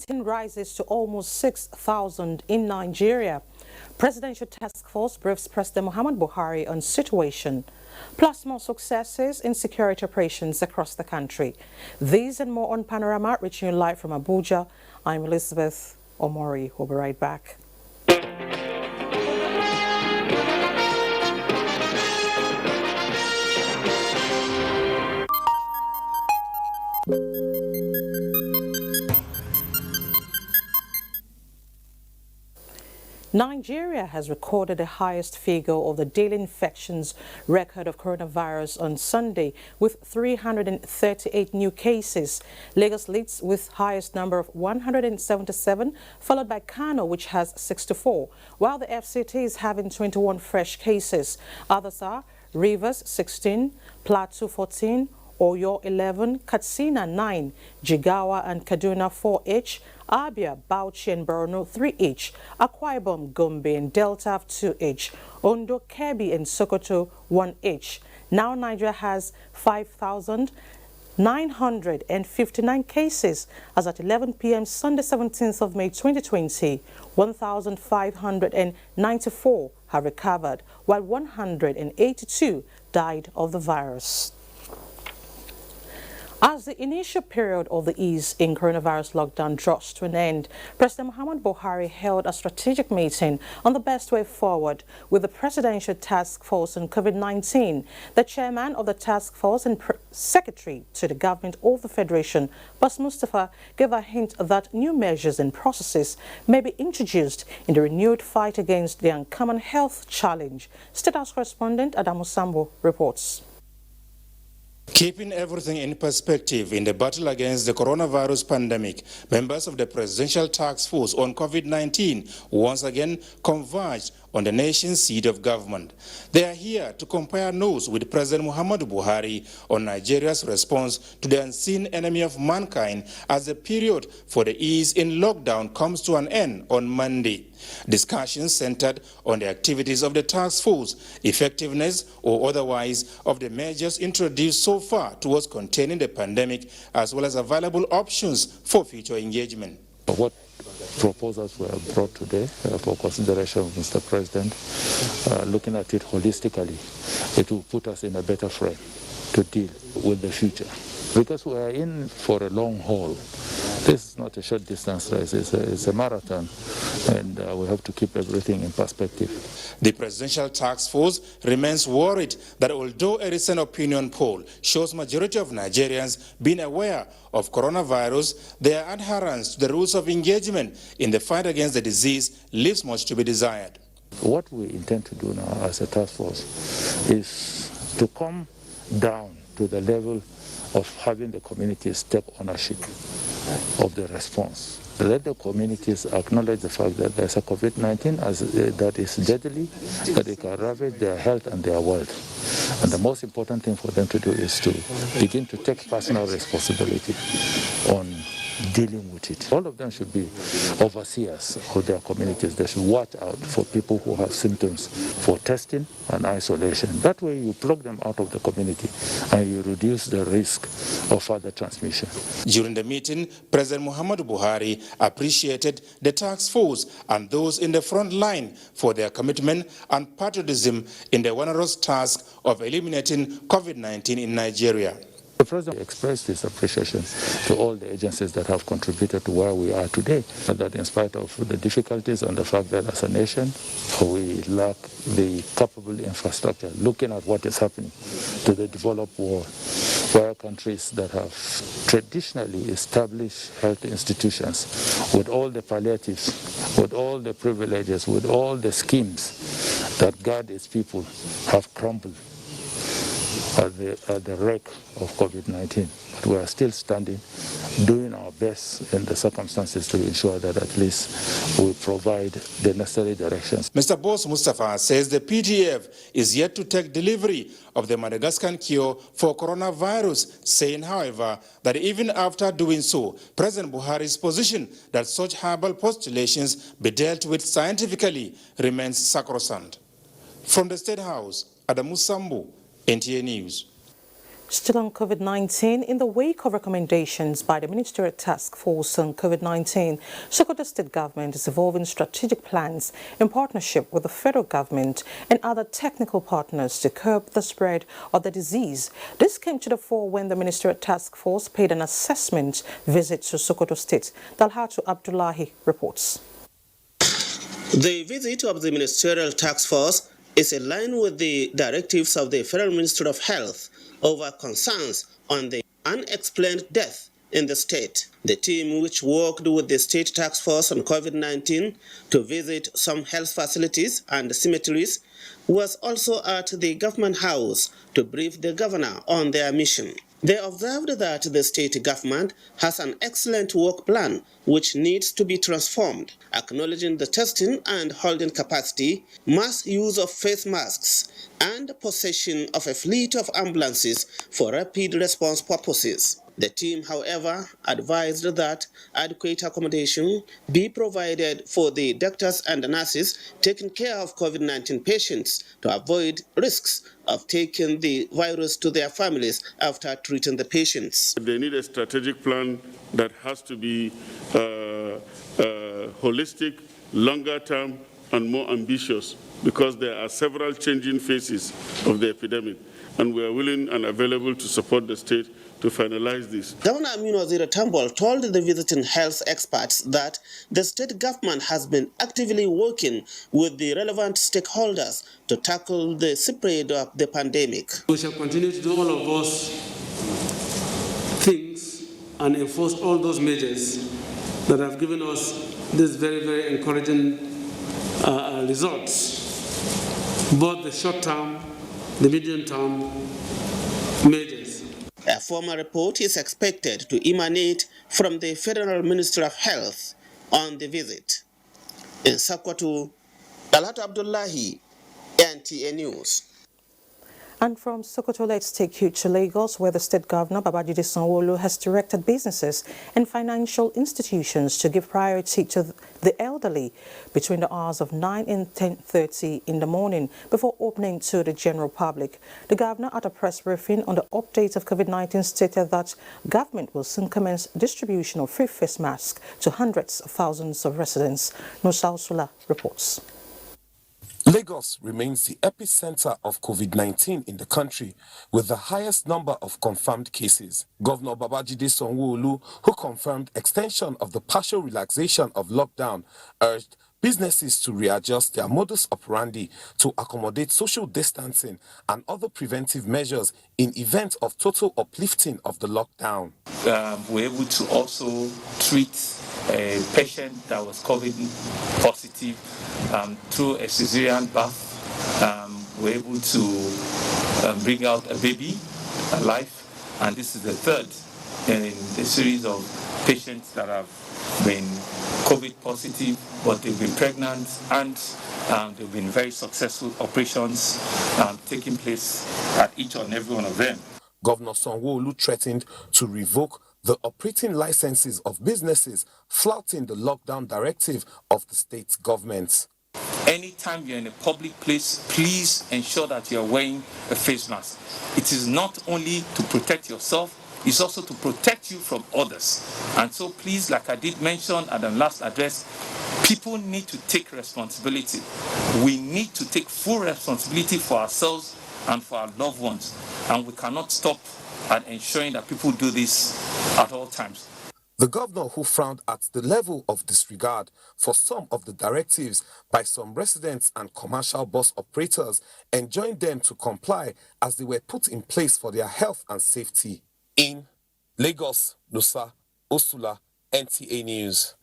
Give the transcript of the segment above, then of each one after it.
rises to almost 6,000 in Nigeria. Presidential task force briefs President Muhammadu Buhari on situation, plus more successes in security operations across the country. These and more on Panorama, reaching you live from Abuja. I'm Elizabeth Omori. We'll be right back. Nigeria has recorded the highest figure of the daily infections record of coronavirus on Sunday with 338 new cases. Lagos leads with highest number of 177, followed by Kano, which has 64, while the FCT is having 21 fresh cases. Others are Rivers 16, Plateau 14, Oyo 11, Katsina 9, Jigawa and Kaduna 4 each, Abia, Bauchi and Borno 3 each, Akwa Ibom, Gombe and Delta have 2 each, Ondo, Kebbi and Sokoto 1 each. Now Nigeria has 5,959 cases as at 11 p.m. Sunday 17th of May 2020. 1,594 have recovered, while 182 died of the virus. As the initial period of the ease in coronavirus lockdown draws to an end, President Muhammadu Buhari held a strategic meeting on the best way forward with the Presidential Task Force on COVID-19. The chairman of the task force and secretary to the government of the Federation, Bas Mustafa, gave a hint that new measures and processes may be introduced in the renewed fight against the uncommon health challenge. State House correspondent Adamu Sambo reports. Keeping everything in perspective in the battle against the coronavirus pandemic, members of the Presidential Task Force on COVID-19 once again converged on the nation's seat of government. They are here to compare notes with President Muhammadu Buhari on Nigeria's response to the unseen enemy of mankind as the period for the ease in lockdown comes to an end on Monday. Discussions centered on the activities of the task force, effectiveness or otherwise of the measures introduced so far towards containing the pandemic, as well as available options for future engagement. What proposals were brought today for consideration of Mr. President, looking at it holistically, it will put us in a better frame to deal with the future. Because we are in for a long haul. This is not a short distance race, it's a marathon, and we have to keep everything in perspective. The Presidential Task Force remains worried that although a recent opinion poll shows majority of Nigerians being aware of coronavirus, their adherence to the rules of engagement in the fight against the disease leaves much to be desired. What we intend to do now as a task force is to come down to the level of having the communities take ownership of the response. Let the communities acknowledge the fact that there's a COVID-19 that is deadly, that it can ravage their health and their wealth. And the most important thing for them to do is to begin to take personal responsibility on dealing with it. All of them should be overseers of their communities. They should watch out for people who have symptoms for testing and isolation. That way you plug them out of the community and you reduce the risk of further transmission. During the meeting, President Muhammadu Buhari appreciated the task force and those in the front line for their commitment and patriotism in the onerous task of eliminating COVID-19 in Nigeria. The President expressed his appreciation to all the agencies that have contributed to where we are today, that in spite of the difficulties and the fact that as a nation we lack the capable infrastructure, looking at what is happening to the developed world, where countries that have traditionally established health institutions with all the palliatives, with all the privileges, with all the schemes that guard its people have crumbled at the wreck of COVID-19. But we are still standing, doing our best in the circumstances to ensure that at least we provide the necessary directions. Mr. Bas Mustafa says the PTF is yet to take delivery of the Madagascar cure for coronavirus, saying, however, that even after doing so, President Buhari's position that such herbal postulations be dealt with scientifically remains sacrosanct. From the State House, Adamu Sambu, NTA News. Still on COVID-19, in the wake of recommendations by the Ministerial Task Force on COVID-19, Sokoto State Government is evolving strategic plans in partnership with the federal government and other technical partners to curb the spread of the disease. This came to the fore when the Ministerial Task Force paid an assessment visit to Sokoto State. Dalhatu Abdullahi reports. The visit of the Ministerial Task Force is in line with the directives of the Federal Ministry of Health over concerns on the unexplained death in the state. The team, which worked with the State Task Force on COVID-19 to visit some health facilities and cemeteries, was also at the government house to brief the governor on their mission. They observed that the state government has an excellent work plan which needs to be transformed, acknowledging the testing and holding capacity, mass use of face masks, and possession of a fleet of ambulances for rapid response purposes. The team, however, advised that adequate accommodation be provided for the doctors and nurses taking care of COVID-19 patients to avoid risks of taking the virus to their families after treating the patients. They need a strategic plan that has to be holistic, longer term, and more ambitious, because there are several changing phases of the epidemic, and we are willing and available to support the state to finalize this. Governor Aminu Waziri Tambol told the visiting health experts that the state government has been actively working with the relevant stakeholders to tackle the spread of the pandemic. We shall continue to do all of those things and enforce all those measures that have given us these very, very encouraging results, both the short-term, the medium-term measures. A formal report is expected to emanate from the Federal Ministry of Health on the visit. In Sokoto, Dalhatu Abdullahi, NTA News. And from Sokoto, let's take you to Lagos, where the State Governor, Babajide Sanwo-Olu, has directed businesses and financial institutions to give priority to the elderly between the hours of 9 and 10:30 in the morning before opening to the general public. The Governor, at a press briefing on the update of COVID-19, stated that government will soon commence distribution of free face masks to hundreds of thousands of residents. Nusa Usula reports. Lagos remains the epicenter of COVID-19 in the country, with the highest number of confirmed cases. Governor Babajide Sanwo-Olu, who confirmed extension of the partial relaxation of lockdown, urged businesses to readjust their modus operandi to accommodate social distancing and other preventive measures in event of total uplifting of the lockdown. We're able to also treat a patient that was COVID positive through a cesarean birth. We're able to bring out a baby alive, and this is the third in the series of patients that have been COVID positive, but they've been pregnant, and they've been very successful operations taking place at each and every one of them. Governor Sanwo-Olu threatened to revoke the operating licenses of businesses flouting the lockdown directive of the state government. Anytime you're in a public place, please ensure that you're wearing a face mask. It is not only to protect yourself, it's also to protect you from others. And so please, like I did mention at the last address, people need to take responsibility. We need to take full responsibility for ourselves and for our loved ones. And we cannot stop at ensuring that people do this at all times. The governor, who frowned at the level of disregard for some of the directives by some residents and commercial bus operators, enjoined them to comply as they were put in place for their health and safety. In Lagos, Nusa Usula, NTA News.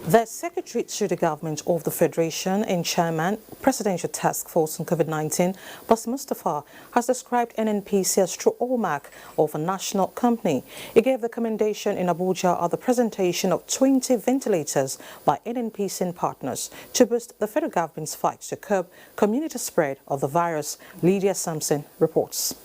The Secretary to the Government of the Federation and Chairman, Presidential Task Force on COVID-19, Bas Mustafa, has described NNPC as true hallmark of a national company. He gave the commendation in Abuja at the presentation of 20 ventilators by NNPC and partners to boost the federal government's fight to curb community spread of the virus. Lydia Sampson reports.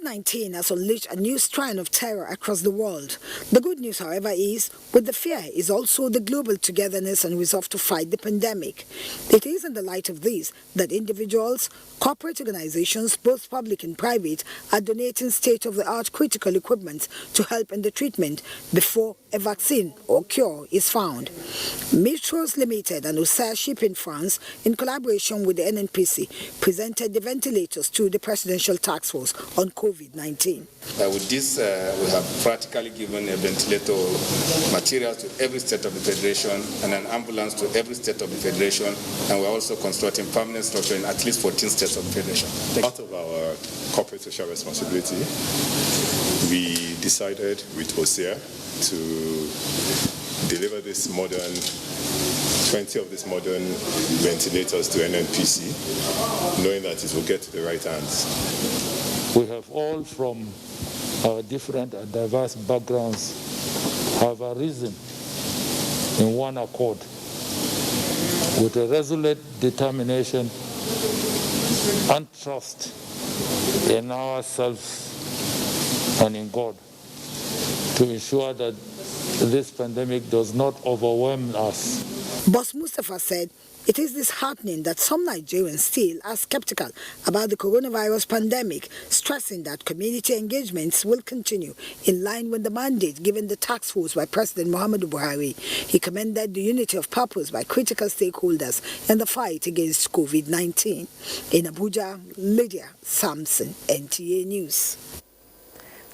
COVID-19 has unleashed a new strand of terror across the world. The good news, however, is with the fear is also the global togetherness and resolve to fight the pandemic. It is in the light of this that individuals, corporate organizations, both public and private, are donating state-of-the-art critical equipment to help in the treatment before a vaccine or cure is found. Metros Limited and Auxerre Ship in France, in collaboration with the NNPC, presented the ventilators to the Presidential Task Force on COVID-19. With this, we have practically given a ventilator materials to every state of the Federation and an ambulance to every state of the Federation, and we're also constructing permanent structure in at least 14 states of the Federation. Part of our corporate social responsibility, we decided with Auxerre to deliver this modern 20 of these modern ventilators to NNPC, knowing that it will get to the right hands. We have all from our different and diverse backgrounds have arisen in one accord with a resolute determination and trust in ourselves and in God to ensure that this pandemic does not overwhelm us. Boss Mustafa said it is disheartening that some Nigerians still are skeptical about the coronavirus pandemic, stressing that community engagements will continue in line with the mandate given the task force by President Muhammadu Buhari. He commended the unity of purpose by critical stakeholders in the fight against COVID-19. In Abuja, Lydia Sampson, NTA News.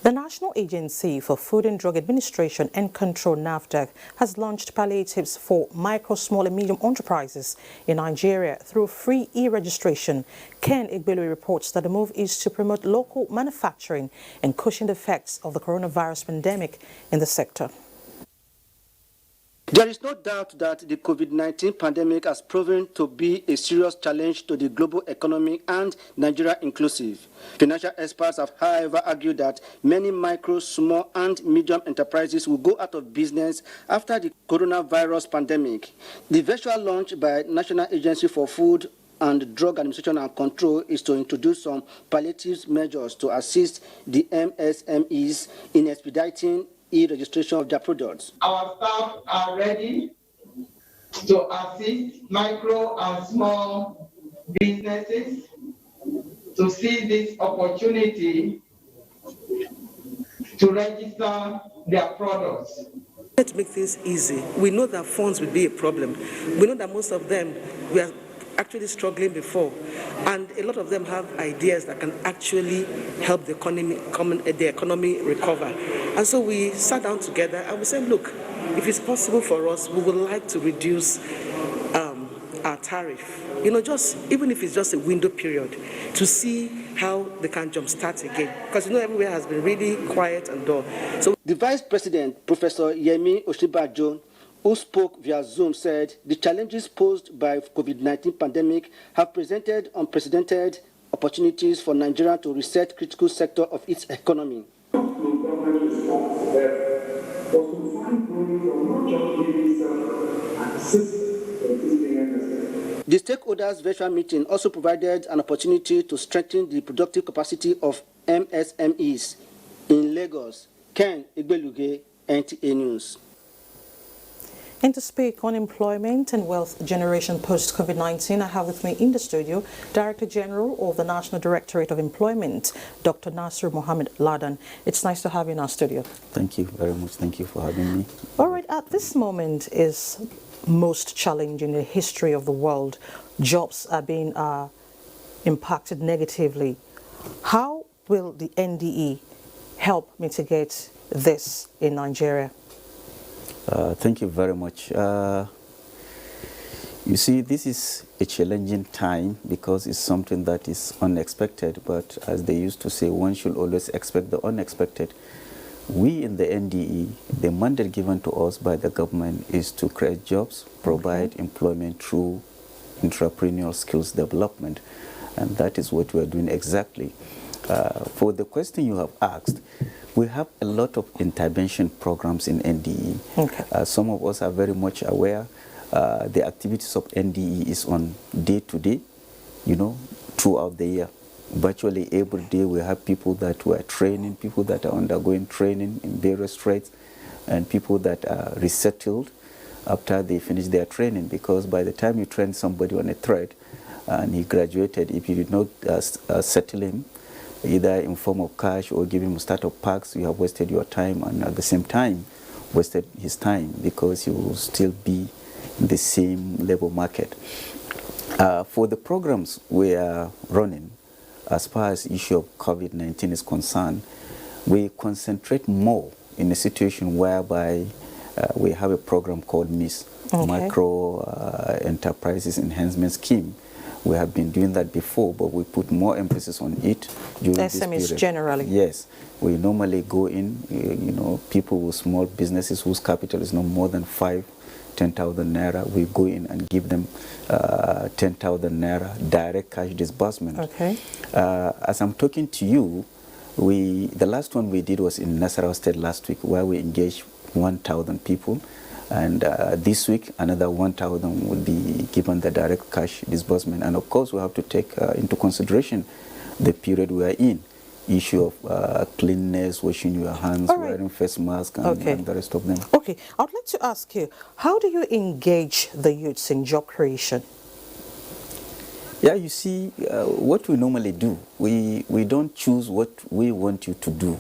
The National Agency for Food and Drug Administration and Control, NAFDAC, has launched palliatives for micro, small and medium enterprises in Nigeria through free e-registration. Ken Igbelu reports that the move is to promote local manufacturing and cushion the effects of the coronavirus pandemic in the sector. There is no doubt that the COVID-19 pandemic has proven to be a serious challenge to the global economy and Nigeria inclusive. Financial experts have, however, argued that many micro, small and medium enterprises will go out of business after the coronavirus pandemic. The virtual launch by National Agency for Food and Drug Administration and Control is to introduce some palliative measures to assist the MSMEs in expediting e-registration of their products. Our staff are ready to assist micro and small businesses to see this opportunity to register their products. Let's make things easy. We know that funds will be a problem. We know that most of them were actually struggling before, and a lot of them have ideas that can actually help the economy recover. And so we sat down together and we said, look, if it's possible for us, we would like to reduce our tariff. Just even if it's just a window period, to see how they can jumpstart again. Because everywhere has been really quiet and dull. So the Vice President, Professor Yemi Oshibajo, who spoke via Zoom, said the challenges posed by COVID-19 pandemic have presented unprecedented opportunities for Nigeria to reset critical sector of its economy. The stakeholders' virtual meeting also provided an opportunity to strengthen the productive capacity of MSMEs in Lagos. Ken Igbeluge, NTA News. And to speak on employment and wealth generation post-COVID-19, I have with me in the studio Director General of the National Directorate of Employment, Dr. Nasir Mohammed Ladan. It's nice to have you in our studio. Thank you very much. Thank you for having me. All right, at this moment is most challenging in the history of the world. Jobs are being impacted negatively. How will the NDE help mitigate this in Nigeria? Thank you very much. You see, this is a challenging time because it's something that is unexpected, but as they used to say, one should always expect the unexpected. We in the NDE, the mandate given to us by the government is to create jobs, provide employment through entrepreneurial skills development, and that is what we are doing exactly. For the question you have asked, we have a lot of intervention programs in NDE. Okay. Some of us are very much aware. The activities of NDE is on day-to-day, throughout the year. virtually every day. We have people that were training, people that are undergoing training in various trades, and people that are resettled after they finish their training, because by the time you train somebody on a trade and he graduated, if you did not settle him, either in form of cash or give him startup packs, you have wasted your time, and at the same time wasted his time, because he will still be in the same labor market. For the programs we are running, as far as the issue of COVID-19 is concerned, we concentrate more in a situation whereby we have a program called MIS, Micro Enterprises Enhancement Scheme. We have been doing that before, but we put more emphasis on it during this period. SMEs generally? Yes. We normally go in, people with small businesses whose capital is no more than 10,000 naira, we go in and give them 10,000 naira direct cash disbursement. Okay. As I'm talking to you, the last one we did was in Nasarawa State last week, where we engaged 1,000 people. And this week, another 1,000 will be given the direct cash disbursement. And of course, we have to take into consideration the period we are in. Issue of cleanliness, washing your hands, wearing face masks, and the rest of them. Okay, I'd like to ask you, how do you engage the youths in job creation? Yeah, you see, what we normally do, we don't choose what we want you to do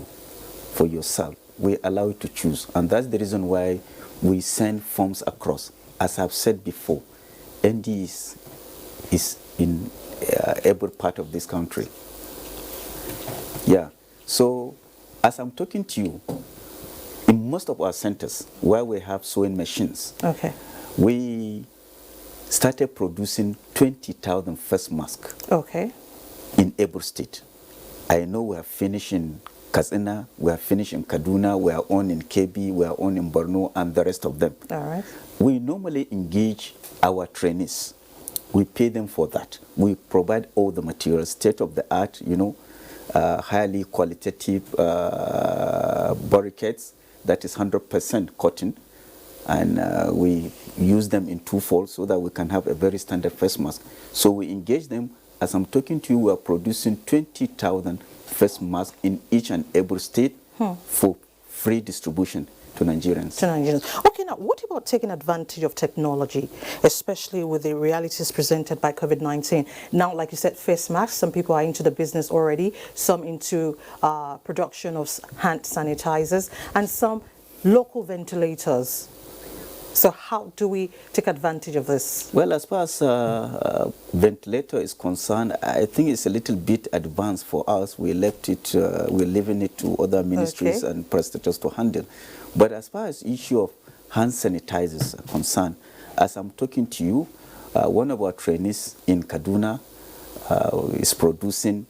for yourself. We allow you to choose. And that's the reason why we send forms across. As I've said before, NDE is in every part of this country. Yeah, so as I'm talking to you, in most of our centers where we have sewing machines, we started producing 20,000 face masks in every state. I know we are finishing Katsina, we are finishing Kaduna, we are on in Kebbi, we are on in Borno, and the rest of them. All right. We normally engage our trainees. We pay them for that. We provide all the materials, state of the art, highly qualitative barricades, that is 100% cotton, and we use them in twofold so that we can have a very standard face mask. So we engage them. As I'm talking to you, we are producing 20,000 face masks in each and every state for free distribution to Nigerians. Okay, now what about taking advantage of technology, especially with the realities presented by COVID-19? Now, like you said, face masks, some people are into the business already, some into production of hand sanitizers, and some local ventilators. So how do we take advantage of this? Well, as far as ventilator is concerned, I think it's a little bit advanced for us. We left it, we're leaving it to other ministries and prestators to handle. But as far as issue of hand sanitizers are concerned, as I'm talking to you, one of our trainees in Kaduna is producing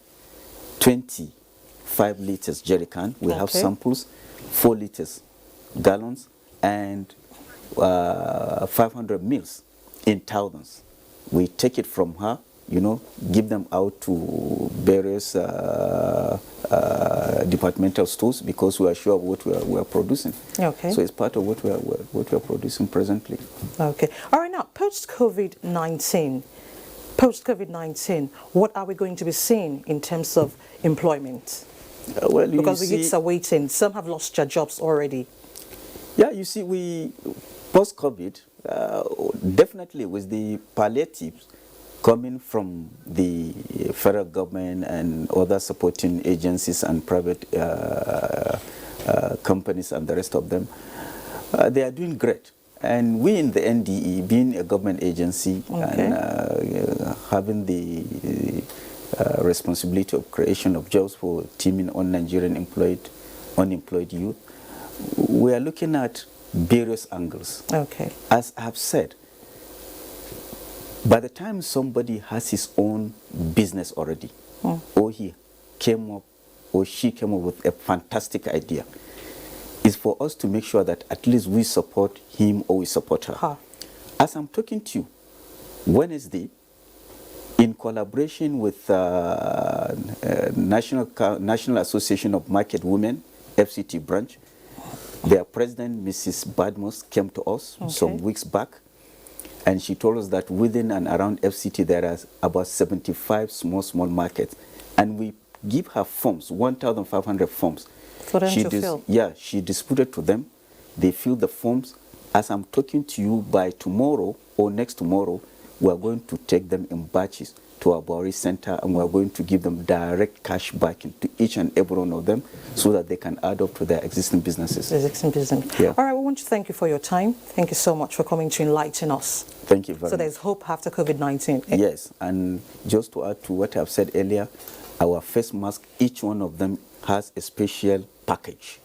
25 liters jerry can. We have samples, 4 liters gallons, and 500 mils in thousands. We take it from her, give them out to various departmental stores, because we are sure of what we are producing. So it's part of what we are producing presently. Okay. All right, now, post-COVID-19, what are we going to be seeing in terms of employment? Well, because the youths are waiting. Some have lost their jobs already. Yeah, you see, we post-COVID, definitely with the palliatives coming from the federal government and other supporting agencies and private companies and the rest of them, they are doing great. And we in the NDE, being a government agency and having the responsibility of creation of jobs for teaming on Nigerian unemployed youth, we are looking at various angles. As I've said, by the time somebody has his own business already, or he came up or she came up with a fantastic idea, it's for us to make sure that at least we support him or we support her. As I'm talking to you, Wednesday, in collaboration with National Association of Market Women, FCT branch, their president, Mrs. Badmos, came to us some weeks back, and she told us that within and around FCT there are about 75 small markets and we give her forms, 1,500 forms. For them to fill? Yeah, she distributed to them. They fill the forms. As I'm talking to you, by tomorrow or next tomorrow, we are going to take them in batches to our Bori Center, and we are going to give them direct cash backing to each and every one of them so that they can add up to their existing businesses. Existing business. Yeah. All right, we want to thank you for your time. Thank you so much for coming to enlighten us. Thank you very much. So there's hope after COVID-19. Yes, and just to add to what I've said earlier, our face mask, each one of them has a special package.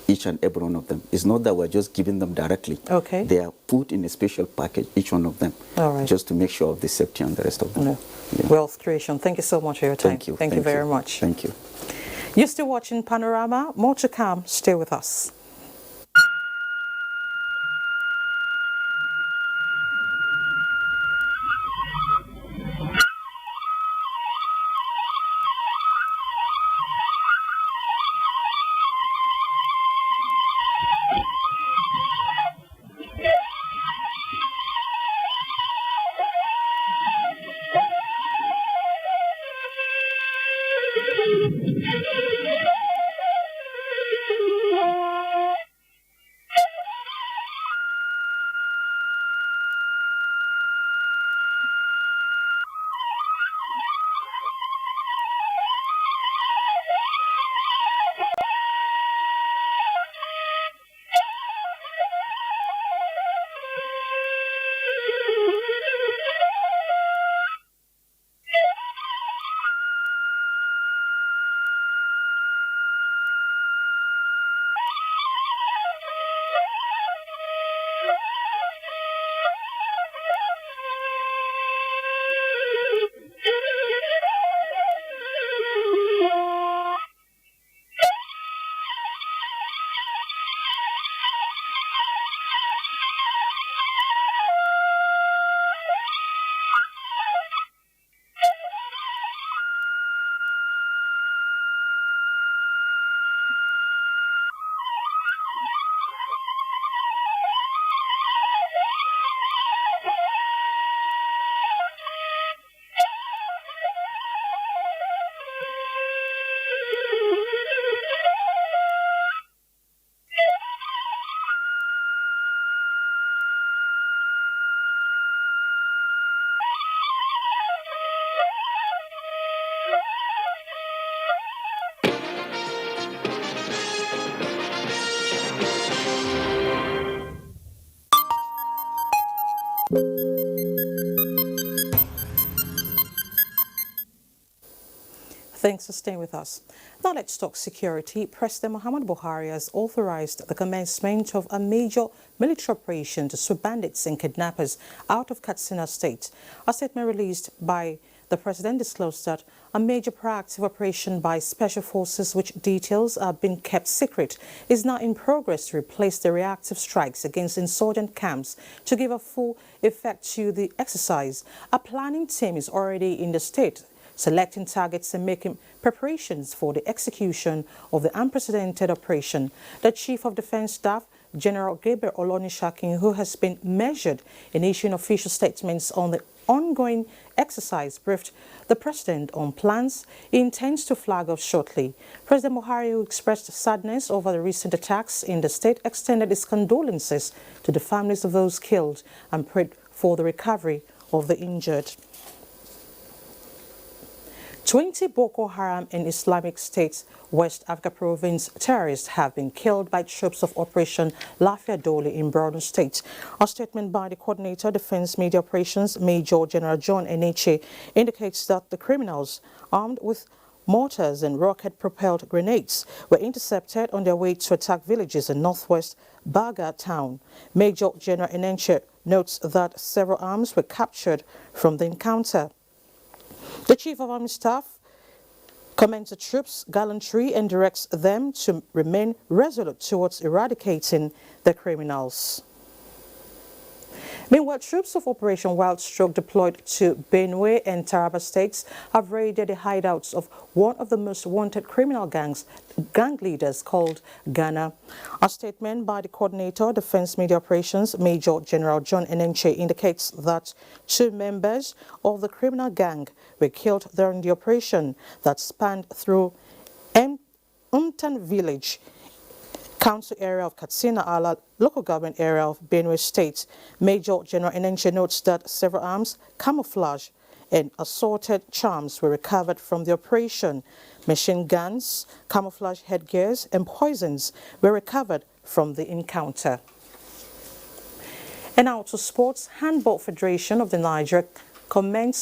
Each and every one of them. It's not that we're just giving them directly. Okay. They are put in a special package, each one of them. All right. Just to make sure of the safety and the rest of them. No. Yeah. Wealth creation. Thank you so much for your time. Thank you. Thank you very much. Thank you. You're still watching Panorama. More to come. Stay with us. Thanks for staying with us. Now let's talk security. President Muhammad Buhari has authorized the commencement of a major military operation to sweep bandits and kidnappers out of Katsina State. A statement released by the president disclosed that a major proactive operation by special forces, which details are being kept secret, is now in progress to replace the reactive strikes against insurgent camps. To give a full effect to the exercise, a planning team is already in the state, selecting targets and making preparations for the execution of the unprecedented operation. The Chief of Defense Staff, General Gabriel Olonishakin, who has been measured in issuing official statements on the ongoing exercise, briefed the president on plans he intends to flag off shortly. President Buhari, who expressed sadness over the recent attacks in the state, extended his condolences to the families of those killed and prayed for the recovery of the injured. 20 Boko Haram and Islamic State's West Africa province terrorists have been killed by troops of Operation Lafia Dole in Borno State. A statement by the Coordinator Defense Media Operations, Major General John NTA, indicates that the criminals, armed with mortars and rocket-propelled grenades, were intercepted on their way to attack villages in northwest Baga town. Major General NTA notes that several arms were captured from the encounter. The Chief of Army Staff commends the troops' gallantry and directs them to remain resolute towards eradicating the criminals. Meanwhile, troops of Operation Wild Stroke deployed to Benue and Taraba states have raided the hideouts of one of the most wanted criminal gang leaders called Ghana. A statement by the coordinator, Defense Media Operations, Major General John Enenche, indicates that 2 members of the criminal gang were killed during the operation that spanned through Umtan village, Council area of Katsina Ala, local government area of Benue State. Major General Enenche notes that several arms, camouflage, and assorted charms were recovered from the operation. Machine guns, camouflage headgears, and poisons were recovered from the encounter. And now to sports. Handball Federation of the Niger commenced